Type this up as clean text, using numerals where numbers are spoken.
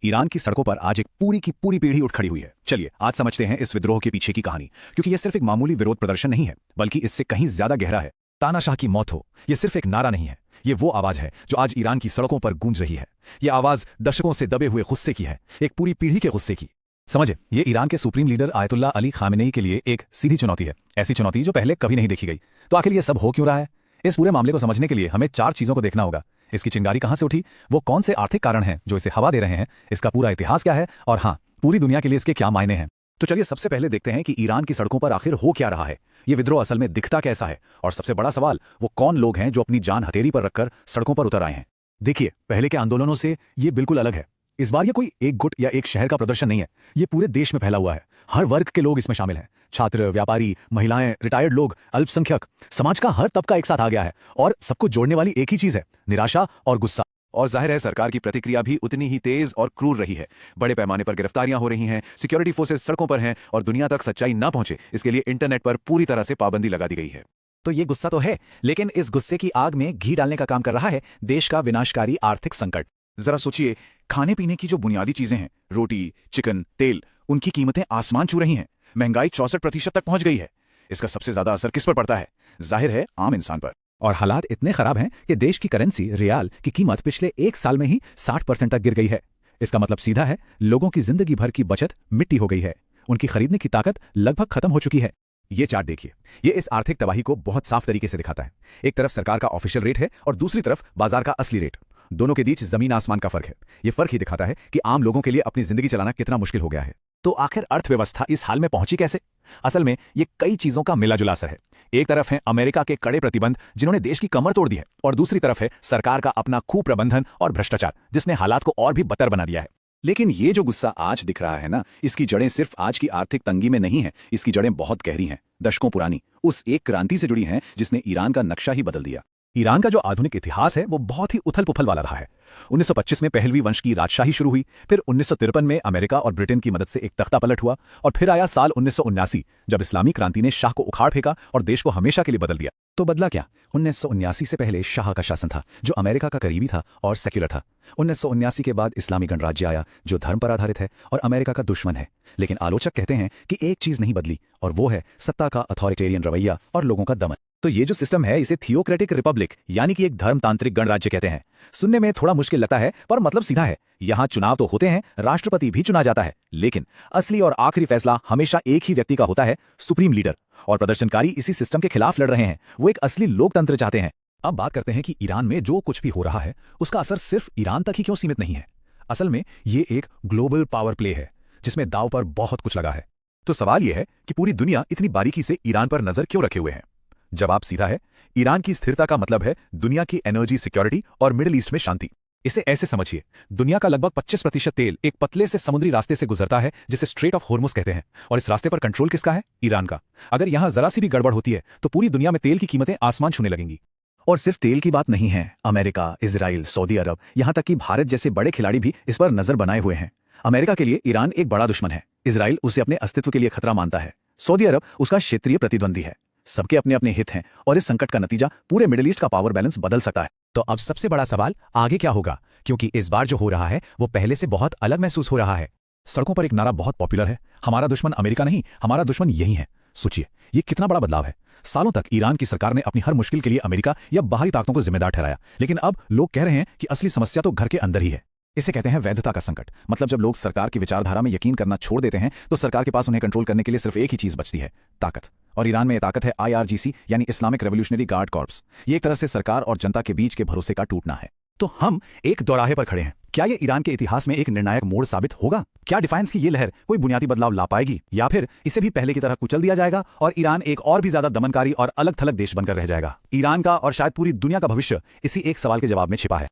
Iran की सड़कों पर आज एक पूरी की पूरी पीढ़ी उठ खड़ी हुई है। चलिए आज समझते हैं इस विद्रोह के पीछे की कहानी, क्योंकि यह सिर्फ एक मामूली विरोध प्रदर्शन नहीं है, बल्कि इससे कहीं ज्यादा गहरा है। तानाशाह की मौत हो, यह सिर्फ एक नारा नहीं है, ये वो आवाज है जो आज ईरान की सड़कों पर गूंज रही है। यह आवाज दशकों से दबे हुए गुस्से की है, एक पूरी पीढ़ी के गुस्से की। समझे, ये ईरान के supreme leader Ayatollah Ali Khamenei के लिए एक सीधी चुनौती है, ऐसी चुनौती जो पहले कभी नहीं देखी गई। तो आखिर ये सब हो क्यों रहा है? इस पूरे मामले को समझने के लिए हमें 4 चीजों को देखना होगा। इसकी चिंगारी कहां से उठी, वो कौन से आर्थिक कारण हैं जो इसे हवा दे रहे हैं, इसका पूरा इतिहास क्या है, और हाँ, पूरी दुनिया के लिए इसके क्या मायने हैं। तो चलिए सबसे पहले देखते हैं कि ईरान की सड़कों पर आखिर हो क्या रहा है, ये विद्रोह असल में दिखता कैसा है, और सबसे बड़ा सवाल, वो कौन लोग हैं जो अपनी जान हथेली पर रखकर सड़कों पर उतर आए हैं। देखिए, पहले के आंदोलनों से ये बिल्कुल अलग है। इस बार ये कोई एक गुट या एक शहर का प्रदर्शन नहीं है, ये पूरे देश में फैला हुआ है। हर वर्ग के लोग इसमें शामिल हैं, छात्र, व्यापारी, महिलाएं, रिटायर्ड लोग, अल्पसंख्यक, समाज का हर तबका एक साथ आ गया है, और सबको जोड़ने वाली एक ही चीज है, निराशा और गुस्सा। और जाहिर है सरकार की प्रतिक्रिया भी उतनी ही तेज और क्रूर रही है। बड़े पैमाने पर गिरफ्तारियां हो रही हैं, सिक्योरिटी फोर्सेस सड़कों पर हैं, और दुनिया तक सच्चाई ना पहुंचे इसके लिए इंटरनेट पर पूरी तरह से पाबंदी लगा दी गई है। तो ये गुस्सा तो है, लेकिन इस गुस्से की आग में घी डालने का काम कर रहा है देश का विनाशकारी आर्थिक संकट। जरा सोचिए, खाने पीने की जो बुनियादी चीजें हैं, रोटी, चिकन, तेल, उनकी कीमतें आसमान छू रही हैं। महंगाई 64% तक पहुंच गई है। इसका सबसे ज्यादा असर किस पर पड़ता है? जाहिर है, आम इंसान पर। और हालात इतने खराब हैं कि देश की करेंसी रियाल की कीमत पिछले 1 साल में ही 60% तक गिर गई है। इसका मतलब सीधा है, लोगों की जिंदगी भर की बचत मिट्टी हो गई है, उनकी खरीदने की ताकत लगभग खत्म हो चुकी है। ये चार्ट देखिए, ये इस आर्थिक तबाही को बहुत साफ तरीके से दिखाता है। एक तरफ सरकार का ऑफिशियल रेट है और दूसरी तरफ बाजार का असली रेट। दोनों के बीच जमीन आसमान का फर्क है। ये फर्क ही दिखाता है कि आम लोगों के लिए अपनी जिंदगी चलाना कितना मुश्किल हो गया है। तो आखिर अर्थव्यवस्था इस हाल में पहुंची कैसे? असल में ये कई चीजों का मिलाजुला असर है। एक तरफ है अमेरिका के कड़े प्रतिबंध जिन्होंने देश की कमर तोड़ दी है, और दूसरी तरफ है सरकार का अपना कुप्रबंधन और भ्रष्टाचार जिसने हालात को और भी बदतर बना दिया है। लेकिन ये जो गुस्सा आज दिख रहा है ना, इसकी जड़ें सिर्फ आज की आर्थिक तंगी में नहीं है, इसकी जड़ें बहुत गहरी हैं, दशकों पुरानी, उस एक क्रांति से जुड़ी हैं जिसने ईरान का नक्शा ही बदल दिया। ईरान का जो आधुनिक इतिहास है वो बहुत ही उथल पुथल वाला रहा है। 1925 में पहलवी वंश की राजशाही शुरू हुई, फिर 1953 में अमेरिका और ब्रिटेन की मदद से एक तख्ता पलट हुआ, और फिर आया साल 1979 जब इस्लामी क्रांति ने शाह को उखाड़ फेंका और देश को हमेशा के लिए बदल दिया। तो बदला क्या? 1979 से पहले शाह का शासन था जो अमेरिका का करीबी था और सेक्युलर था। 1979 के बाद इस्लामी गणराज्य आया जो धर्म पर आधारित है और अमेरिका का दुश्मन है। लेकिन आलोचक कहते हैं कि एक चीज नहीं बदली, और वो है सत्ता का अथॉरिटेरियन रवैया और लोगों का दमन। तो ये जो सिस्टम है, इसे थियोक्रेटिक रिपब्लिक यानी कि एक धर्मतांत्रिक गणराज्य कहते हैं। सुनने में थोड़ा मुश्किल लगता है, पर मतलब सीधा है। यहाँ चुनाव तो होते हैं, राष्ट्रपति भी चुना जाता है, लेकिन असली और आखिरी फैसला हमेशा एक ही व्यक्ति का होता है, सुप्रीम लीडर। और प्रदर्शनकारी इसी सिस्टम के खिलाफ लड़ रहे हैं, वो एक असली लोकतंत्र चाहते हैं। अब बात करते हैं कि ईरान में जो कुछ भी हो रहा है उसका असर सिर्फ ईरान तक ही क्यों सीमित नहीं है। असल में ये एक ग्लोबल पावर प्ले है जिसमें दांव पर बहुत कुछ लगा है। तो सवाल यह है कि पूरी दुनिया इतनी बारीकी से ईरान पर नजर क्यों रखे हुए है? जवाब सीधा है, ईरान की स्थिरता का मतलब है दुनिया की एनर्जी सिक्योरिटी और मिडिल ईस्ट में शांति। इसे ऐसे समझिए, दुनिया का लगभग 25% तेल एक पतले से समुद्री रास्ते से गुजरता है जिसे स्ट्रेट ऑफ होर्मुज कहते हैं, और इस रास्ते पर कंट्रोल किसका है? ईरान का। अगर यहां जरा सी भी गड़बड़ होती है तो पूरी दुनिया में तेल की कीमतें आसमान छूने लगेंगी। और सिर्फ तेल की बात नहीं है, अमेरिका, इजराइल, सऊदी अरब, यहां तक कि भारत जैसे बड़े खिलाड़ी भी इस पर नजर बनाए हुए हैं। अमेरिका के लिए ईरान एक बड़ा दुश्मन है, इजराइल उसे अपने अस्तित्व के लिए खतरा मानता है, सऊदी अरब उसका क्षेत्रीय प्रतिद्वंदी है। सबके अपने अपने हित हैं, और इस संकट का नतीजा पूरे मिडिल ईस्ट का पावर बैलेंस बदल सकता है। तो अब सबसे बड़ा सवाल, आगे क्या होगा? क्योंकि इस बार जो हो रहा है वो पहले से बहुत अलग महसूस हो रहा है। सड़कों पर एक नारा बहुत पॉपुलर है, हमारा दुश्मन अमेरिका नहीं, हमारा दुश्मन यही है। सोचिए, ये कितना बड़ा बदलाव है। सालों तक ईरान की सरकार ने अपनी हर मुश्किल के लिए अमेरिका या बाहरी ताकतों को जिम्मेदार ठहराया, लेकिन अब लोग कह रहे हैं कि असली समस्या तो घर के अंदर ही है। इसे कहते हैं वैधता का संकट। मतलब जब लोग सरकार की विचारधारा में यकीन करना छोड़ देते हैं तो सरकार के पास उन्हें कंट्रोल करने के लिए सिर्फ एक ही चीज बचती है, ताकत। और ईरान में यह ताकत है IRGC यानी इस्लामिक रेवोल्यूशनरी गार्ड कॉर्प्स। ये एक तरह से सरकार और जनता के बीच के भरोसे का टूटना है। तो हम एक दोराहे पर खड़े हैं। क्या ये ईरान के इतिहास में एक निर्णायक मोड़ साबित होगा? क्या डिफाइंस की ये लहर कोई बुनियादी बदलाव ला पाएगी, या फिर इसे भी पहले की तरह कुचल दिया जाएगा और ईरान एक और भी ज्यादा दमनकारी और अलग थलग देश बनकर रह जाएगा? ईरान का और शायद पूरी दुनिया का भविष्य इसी एक सवाल के जवाब में छिपा है।